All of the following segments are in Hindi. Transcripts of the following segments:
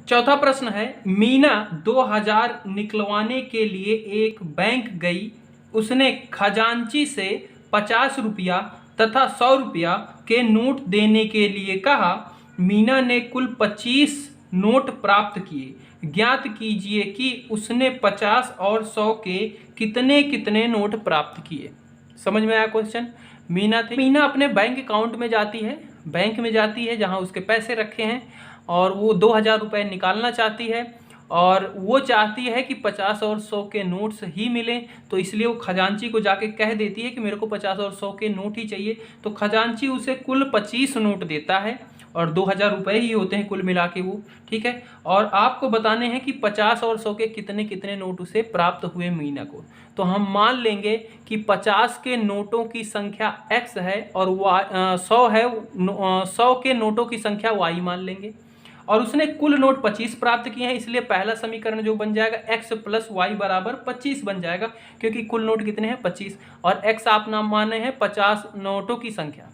चौथा प्रश्न है, मीना 2000 निकलवाने के लिए एक बैंक गई। उसने खजांची से 50 रुपया तथा 100 रुपया के नोट देने के लिए कहा। मीना ने कुल 25 नोट प्राप्त किए। ज्ञात कीजिए कि उसने 50 और 100 के कितने कितने नोट प्राप्त किए। समझ में आया क्वेश्चन? मीना अपने बैंक अकाउंट में जाती है, बैंक में जाती है जहां उसके पैसे रखे हैं, और वो 2000 रुपये निकालना चाहती है, और वो चाहती है कि 50 और 100 के नोट्स ही मिलें। तो इसलिए वो खजांची को जाके कह देती है कि मेरे को 50 और 100 के नोट ही चाहिए। तो खजांची उसे कुल 25 नोट देता है, और 2000 रुपये ही होते हैं कुल मिला के वो, ठीक है। और आपको बताने हैं कि 50 और 100 के कितने कितने नोट उसे प्राप्त हुए मीना को। तो हम मान लेंगे कि 50 के नोटों की संख्या x है और 100 है, 100 के नोटों की संख्या y मान लेंगे। और उसने कुल नोट 25 प्राप्त किए हैं, इसलिए पहला समीकरण जो बन जाएगा x + y = 25 बन जाएगा, क्योंकि कुल नोट कितने हैं 25, और x आप नाम माने हैं 50 नोटों की संख्या,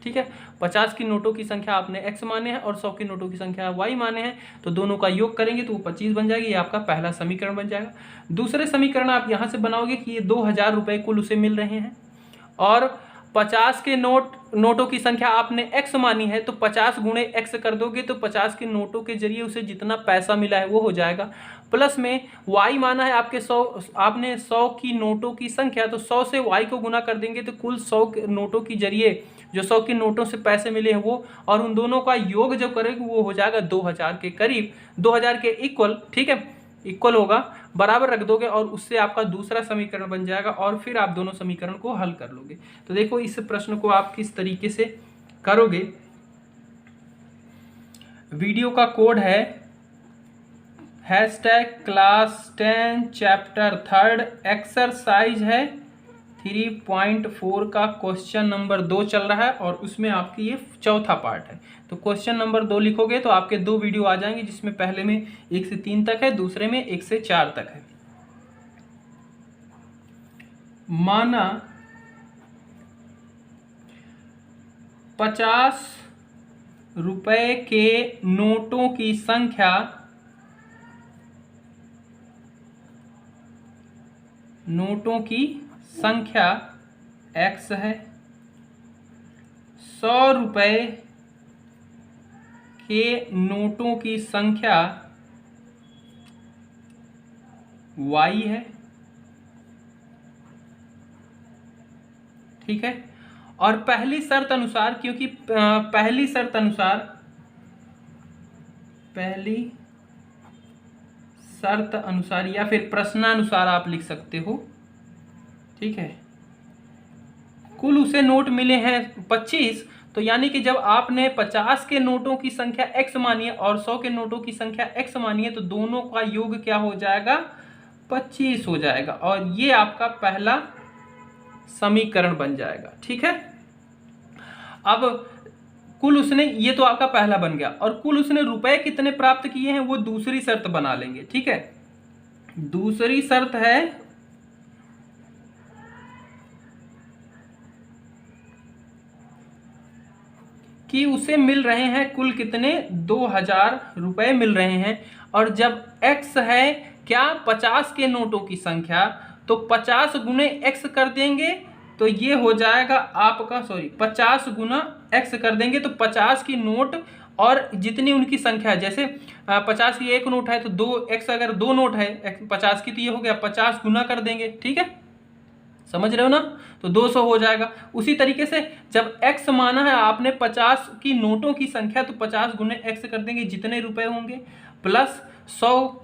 ठीक है। 50 की नोटों की संख्या आपने x माने हैं और 100 की नोटों की संख्या y माने हैं, तो दोनों का योग करेंगे तो वो 25 बन जाएगी। ये आपका पहला समीकरण बन जाएगा। दूसरे समीकरण आप यहाँ से बनाओगे कि ये 2000 रुपये कुल उसे मिल रहे हैं, और 50 के नोटों की संख्या आपने x मानी है, तो 50 गुणे x कर दोगे तो 50 के नोटों के जरिए उसे जितना पैसा मिला है वो हो जाएगा। प्लस में y माना है आपके 100, आपने 100 की नोटों की संख्या, तो 100 से y को गुना कर देंगे तो कुल 100 के नोटों की जरिए जो 100 के नोटों से पैसे मिले हैं वो, और उन दोनों का योग जो करेंगे वो हो जाएगा 2000 के करीब, 2000 के इक्वल, ठीक है, इक्वल होगा, बराबर रख दोगे और उससे आपका दूसरा समीकरण बन जाएगा, और फिर आप दोनों समीकरण को हल कर लोगे। तो देखो इस प्रश्न को आप किस तरीके से करोगे। वीडियो का कोड है #क्लास 10 चैप्टर 3 एक्सरसाइज है 3.4 का क्वेश्चन नंबर 2 चल रहा है, और उसमें आपकी ये चौथा पार्ट है। तो क्वेश्चन नंबर 2 लिखोगे तो आपके 2 वीडियो आ जाएंगे, जिसमें पहले में 1 से 3 तक है, दूसरे में 1 से 4 तक है। माना 50 रुपए के नोटों की संख्या x है, 100 रुपए के नोटों की संख्या y है, ठीक है। और पहली शर्त अनुसार, क्योंकि पहली शर्त अनुसार या फिर प्रश्नानुसार आप लिख सकते हो, ठीक है, कुल उसे नोट मिले हैं 25। तो यानी कि जब आपने 50 के नोटों की संख्या x मानी है और 100 के नोटों की संख्या x मानी है, तो दोनों का योग क्या हो जाएगा 25 हो जाएगा, और ये आपका पहला समीकरण बन जाएगा, ठीक है। अब कुल उसने, ये तो आपका पहला बन गया, और कुल उसने रुपए कितने प्राप्त किए हैं वो दूसरी शर्त बना लेंगे, ठीक है। दूसरी शर्त है कि उसे मिल रहे हैं कुल कितने 2000 रुपए मिल रहे हैं, और जब x है क्या 50 के नोटों की संख्या, तो 50 गुने x कर देंगे तो ये हो जाएगा आपका, 50 गुना x कर देंगे तो 50 की नोट और जितनी उनकी संख्या है, जैसे 50 की एक नोट है तो 2x, अगर 2 नोट है 50 की तो ये हो गया 50 गुना कर देंगे, ठीक है, समझ रहे हो ना, तो 200 हो जाएगा। उसी तरीके से जब x माना है आपने 50 की नोटों की संख्या, तो 50 गुने x कर देंगे जितने रुपए होंगे, प्लस 100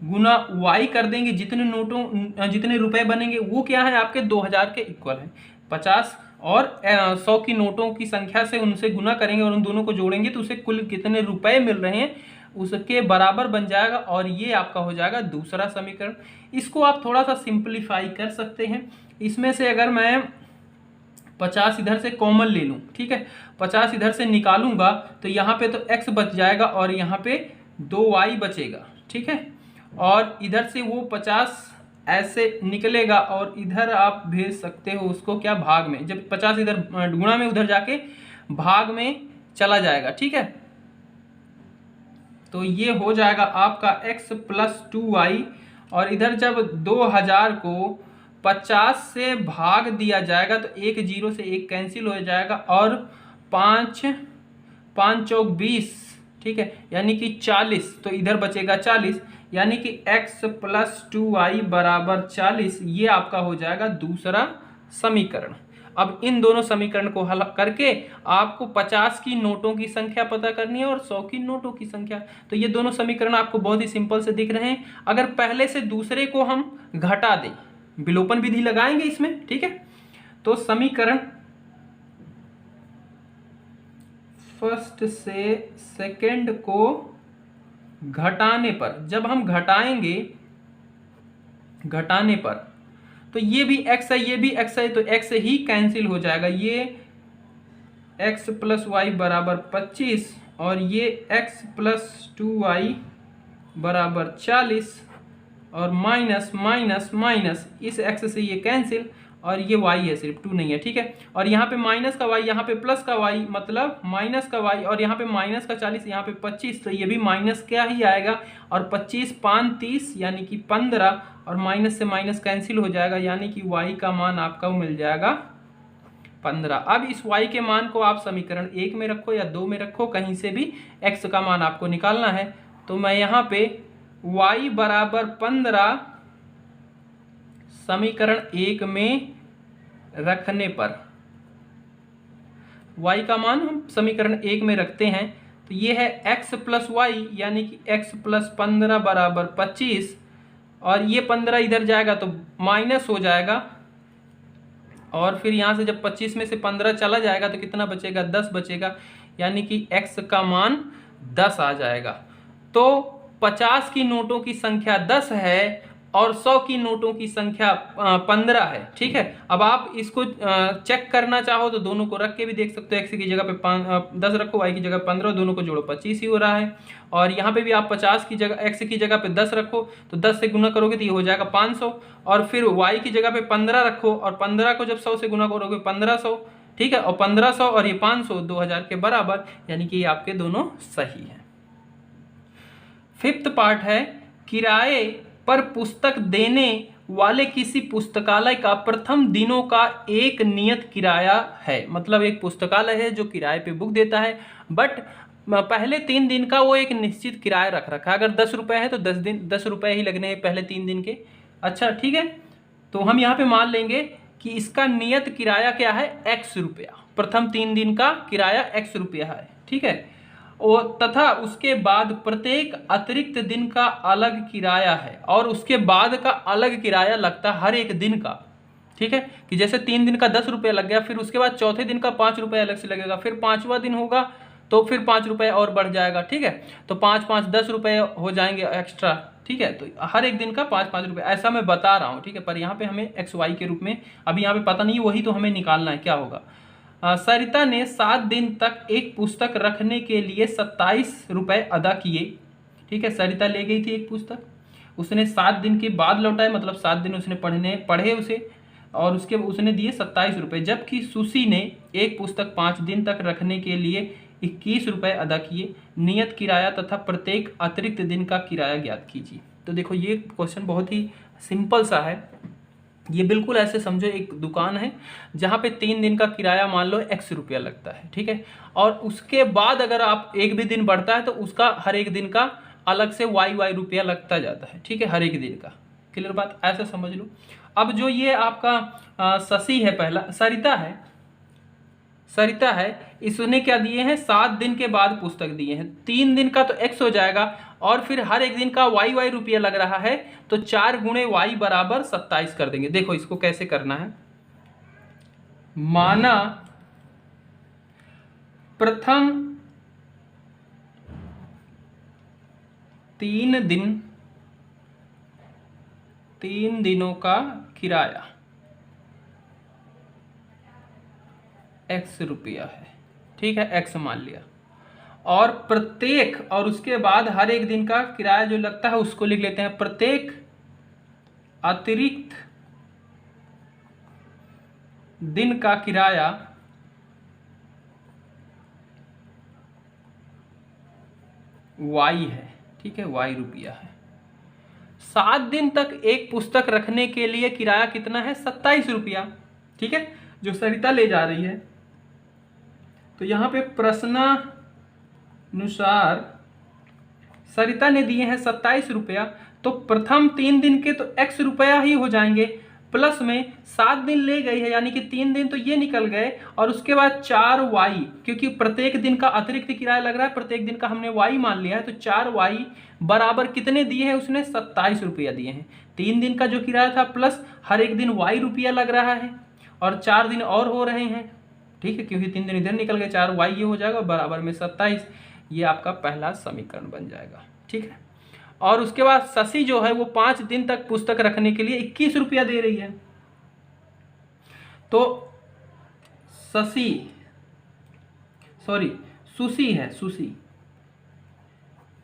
गुना y कर देंगे जितने रुपए बनेंगे, वो क्या है आपके 2000 के इक्वल है। 50 और 100 की नोटों की संख्या से उनसे गुना करेंगे और उन दोनों को जोड़ेंगे तो उसे कुल कितने रुपए मिल रहे हैं उसके बराबर बन जाएगा, और ये आपका हो जाएगा दूसरा समीकरण। इसको आप थोड़ा सा सिंप्लीफाई कर सकते हैं। इसमें से अगर मैं 50 इधर से कॉमन ले लूँ, ठीक है, 50 इधर से निकालूंगा तो यहाँ पे तो x बच जाएगा और यहाँ पे 2y बचेगा, ठीक है, और इधर से वो 50 ऐसे निकलेगा और इधर आप भेज सकते हो उसको क्या भाग में, जब 50 इधर गुणा में उधर जाके भाग में चला जाएगा, ठीक है, तो ये हो जाएगा आपका x प्लस 2y, और इधर जब 2000 को 50 से भाग दिया जाएगा तो एक जीरो से एक कैंसिल हो जाएगा, और 5 5 चौक 20, ठीक है, यानी कि 40, तो इधर बचेगा 40, यानी कि x प्लस 2y बराबर 40। ये आपका हो जाएगा दूसरा समीकरण। अब इन दोनों समीकरण को हल करके आपको 50 की नोटों की संख्या पता करनी है और 100 की नोटों की संख्या। तो ये दोनों समीकरण आपको बहुत ही सिंपल से दिख रहे हैं। अगर पहले से दूसरे को हम घटा दें, विलोपन विधि लगाएंगे इसमें, ठीक है, तो समीकरण फर्स्ट से सेकंड को घटाने पर, जब हम घटाने पर, तो ये भी x है, ये भी x है, तो x ही कैंसिल हो जाएगा। ये x प्लस वाई बराबर 25 और ये x प्लस 2y बराबर 40, और माइनस माइनस माइनस, इस x से ये कैंसिल, और ये y है, सिर्फ 2 नहीं है, ठीक है। और यहाँ पे माइनस का y, यहाँ पे प्लस का y, मतलब माइनस का y, और यहाँ पे माइनस का 40, यहाँ पे 25, तो ये भी माइनस क्या ही आएगा। और 25 5 30 यानी कि 15, और माइनस से माइनस कैंसिल हो जाएगा, यानी कि y का मान आपका मिल जाएगा 15। अब इस y के मान को आप समीकरण 1 में रखो या 2 में रखो, कहीं से भी x का मान आपको निकालना है। तो मैं यहाँ पे y बराबर 15 समीकरण 1 में रखने पर, y का मान हम समीकरण 1 में रखते हैं, तो ये है x प्लस वाई, यानी कि x प्लस 15 बराबर 25, और ये 15 इधर जाएगा तो माइनस हो जाएगा, और फिर यहाँ से जब 25 में से 15 चला जाएगा तो कितना बचेगा, 10 बचेगा, यानी कि x का मान 10 आ जाएगा। तो 50 की नोटों की संख्या 10 है और 100 की नोटों की संख्या 15 है, ठीक है। अब आप इसको चेक करना चाहो तो दोनों को रख के भी देख सकते हो, x की जगह पे 10 रखो, y की जगह 15, दोनों को जोड़ो 25 ही हो रहा है। और यहाँ पे भी आप 50 की जगह, x की जगह पे 10 रखो, तो 10 से गुना करोगे तो ये हो जाएगा 500, और फिर y की जगह पे 15 रखो, और 15 को जब 100 से गुना करोगे 1500, ठीक है, और 1500 और ये 500 2000 के बराबर, यानी कि ये आपके दोनों सही है। फिफ्थ पार्ट है, किराए पर पुस्तक देने वाले किसी पुस्तकालय का प्रथम दिनों का एक नियत किराया है। मतलब एक पुस्तकालय है जो किराए पे बुक देता है, बट पहले 3 दिन का वो एक निश्चित किराया रख रखा है। अगर 10 रुपये है तो 10 रुपये ही लगने हैं पहले 3 दिन के। अच्छा, ठीक है, तो हम यहाँ पे मान लेंगे कि इसका नियत किराया क्या है, x रुपया। प्रथम 3 दिन का किराया x रुपया है, ठीक है, और तथा उसके बाद प्रत्येक अतिरिक्त दिन का अलग किराया है, और उसके बाद का अलग किराया लगता है हर एक दिन का, ठीक है, कि जैसे 3 दिन का 10 रुपये लग गया, फिर उसके बाद चौथे दिन का 5 रुपये अलग से लगेगा, फिर 5वां दिन होगा तो फिर 5 रुपये और बढ़ जाएगा, ठीक है, तो 5 5 10 रुपये हो जाएंगे एक्स्ट्रा, ठीक है। तो हर एक दिन का 5 5 रुपये, ऐसा मैं बता रहा हूँ, ठीक है, पर यहाँ पे हमें XY के रूप में अभी यहाँ पे पता नहीं, वही तो हमें निकालना है क्या होगा। सरिता ने 7 दिन तक एक पुस्तक रखने के लिए 27 रुपये अदा किए, ठीक है। सरिता ले गई थी एक पुस्तक, उसने 7 दिन के बाद लौटाए, मतलब 7 दिन उसने पढ़े उसे, और उसके उसने दिए 27 रुपये। जबकि सुशी ने एक पुस्तक 5 दिन तक रखने के लिए 21 रुपये अदा किए। नियत किराया तथा प्रत्येक अतिरिक्त दिन का किराया ज्ञात कीजिए। तो देखो, ये क्वेश्चन बहुत ही सिंपल सा है। ये बिल्कुल ऐसे समझो, एक दुकान है जहाँ पे 3 दिन का किराया मान लो x रुपया लगता है, ठीक है, और उसके बाद अगर आप एक भी दिन बढ़ता है तो उसका हर एक दिन का अलग से y रुपया लगता जाता है, ठीक है, हर एक दिन का। क्लियर बात, ऐसे समझ लो। अब जो ये आपका शशि है, पहला सरिता है, इसने क्या दिए हैं, 7 दिन के बाद पुस्तक दिए हैं। 3 दिन का तो x हो जाएगा, और फिर हर एक दिन का y रुपया लग रहा है, तो 4 गुणे y बराबर 27 कर देंगे। देखो इसको कैसे करना है। माना प्रथम 3 दिनों का किराया x रुपया है, ठीक है, x मान लिया, और प्रत्येक, और उसके बाद हर एक दिन का किराया जो लगता है उसको लिख लेते हैं, प्रत्येक अतिरिक्त दिन का किराया वाई है, ठीक है, वाई रुपया है। 7 दिन तक एक पुस्तक रखने के लिए किराया कितना है? 27 रुपया, ठीक है, जो सरिता ले जा रही है। तो यहाँ पे प्रश्नानुसार सरिता ने दिए हैं 27 रुपया, तो प्रथम 3 दिन के तो x रुपया ही हो जाएंगे, प्लस में 7 दिन ले गई है यानी कि 3 दिन तो ये निकल गए, और उसके बाद 4y, क्योंकि प्रत्येक दिन का अतिरिक्त किराया लग रहा है, प्रत्येक दिन का हमने y मान लिया है, तो 4y बराबर कितने दिए हैं उसने? 27 रुपया दिए हैं। 3 दिन का जो किराया था प्लस हर एक दिन y रुपया लग रहा है, और 4 दिन और हो रहे हैं, ठीक है, क्योंकि 3 दिन इधर निकल गए, 4y ये हो जाएगा बराबर में 27। ये आपका पहला समीकरण बन जाएगा, ठीक है। और उसके बाद शशि जो है वो 5 दिन तक पुस्तक रखने के लिए 21 रुपया दे रही है। तो सुशी है,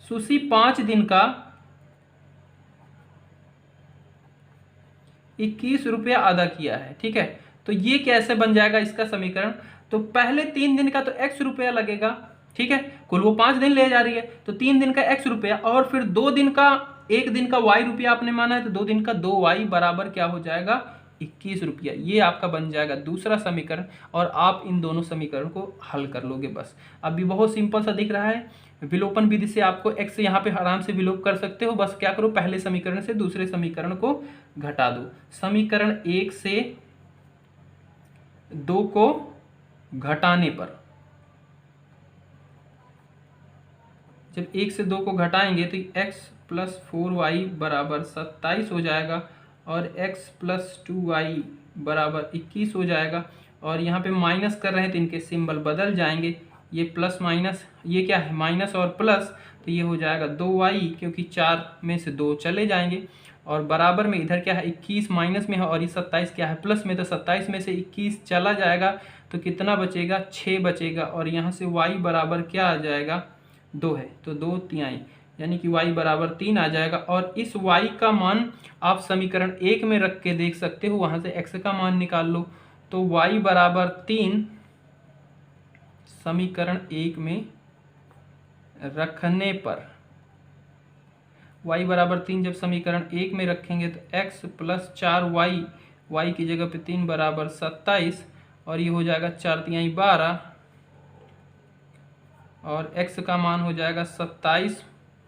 सुशी 5 दिन का 21 रुपया अदा किया है, ठीक है। तो ये कैसे बन जाएगा इसका समीकरण? तो पहले 3 दिन का तो x रुपया लगेगा, ठीक है, कुल वो 5 दिन ले जा रही है, तो 3 दिन का x रुपया, और फिर 2 दिन का, 1 दिन का y रुपया आपने माना है, तो 2 दिन का 2y बराबर क्या हो जाएगा? 21 रुपया। ये आपका बन जाएगा दूसरा समीकरण, और आप इन दोनों समीकरण को हल कर लोगे बस। अभी बहुत सिंपल सा दिख रहा है, विलोपन विधि से आपको x यहाँ पे आराम से विलोप कर सकते हो। बस क्या करो, पहले समीकरण से दूसरे समीकरण को घटा दो। समीकरण 1 से 2 को घटाने पर, जब 1 से 2 को घटाएंगे तो x प्लस 4y बराबर 27 हो जाएगा, और x प्लस 2y बराबर 21 हो जाएगा। और यहाँ पे माइनस कर रहे हैं तो इनके सिंबल बदल जाएंगे, ये प्लस माइनस, ये क्या है माइनस और प्लस, तो ये हो जाएगा 2y, क्योंकि 4 में से 2 चले जाएंगे, और बराबर में इधर क्या है 21 माइनस में है, और ये 27 क्या है प्लस में, तो 27 में से 21 चला जाएगा तो कितना बचेगा? 6 बचेगा। और यहाँ से y बराबर क्या आ जाएगा? 2 है, तो 2 तिहाई, यानी कि y बराबर 3 आ जाएगा। और इस y का मान आप समीकरण 1 में रख के देख सकते हो, वहाँ से x का मान निकाल लो, तो y बराबर 3 समीकरण 1 में रखने पर, y बराबर 3 जब समीकरण 1 में रखेंगे तो x प्लस 4y, y की जगह पे 3 बराबर 27, और ये हो जाएगा 4 तिहाई 12, और x का मान हो जाएगा 27,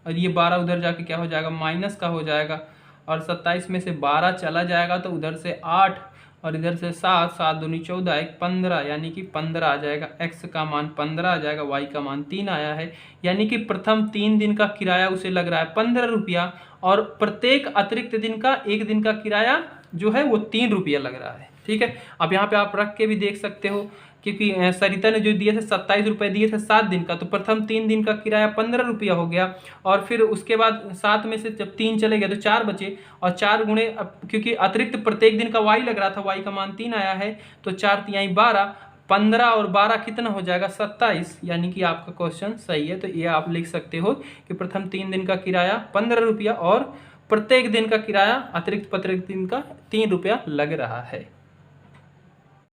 और ये 12 उधर जाके क्या हो जाएगा? माइनस का हो जाएगा, और 27 में से 12 चला जाएगा तो उधर से 8, और इधर से 7, 7 दूनी 14, 1 15, यानी कि 15 आ जाएगा। x का मान 15 आ जाएगा, y का मान 3 आया है, यानी कि प्रथम 3 दिन का किराया उसे लग रहा है 15 रुपया, और प्रत्येक अतिरिक्त दिन का 1 दिन का किराया जो है वो 3 रुपया लग रहा है, ठीक है। अब यहाँ पे आप रख के भी देख सकते हो, क्योंकि सरिता ने जो दिए थे 27 रुपये दिए थे 7 दिन का, तो प्रथम 3 दिन का किराया 15 रुपया हो गया, और फिर उसके बाद 7 में से जब 3 चले गए तो 4 बचे, और 4 गुणे, क्योंकि अतिरिक्त प्रत्येक दिन का y लग रहा था, y का मान 3 आया है, तो 4 तिहाई 12, 15 और 12 कितना हो जाएगा? 27, यानी कि आपका क्वेश्चन सही है। तो ये आप लिख सकते हो कि प्रथम 3 दिन का किराया 15 रुपया, और प्रत्येक दिन का किराया अतिरिक्त प्रत्येक दिन का 3 रुपया लग रहा है।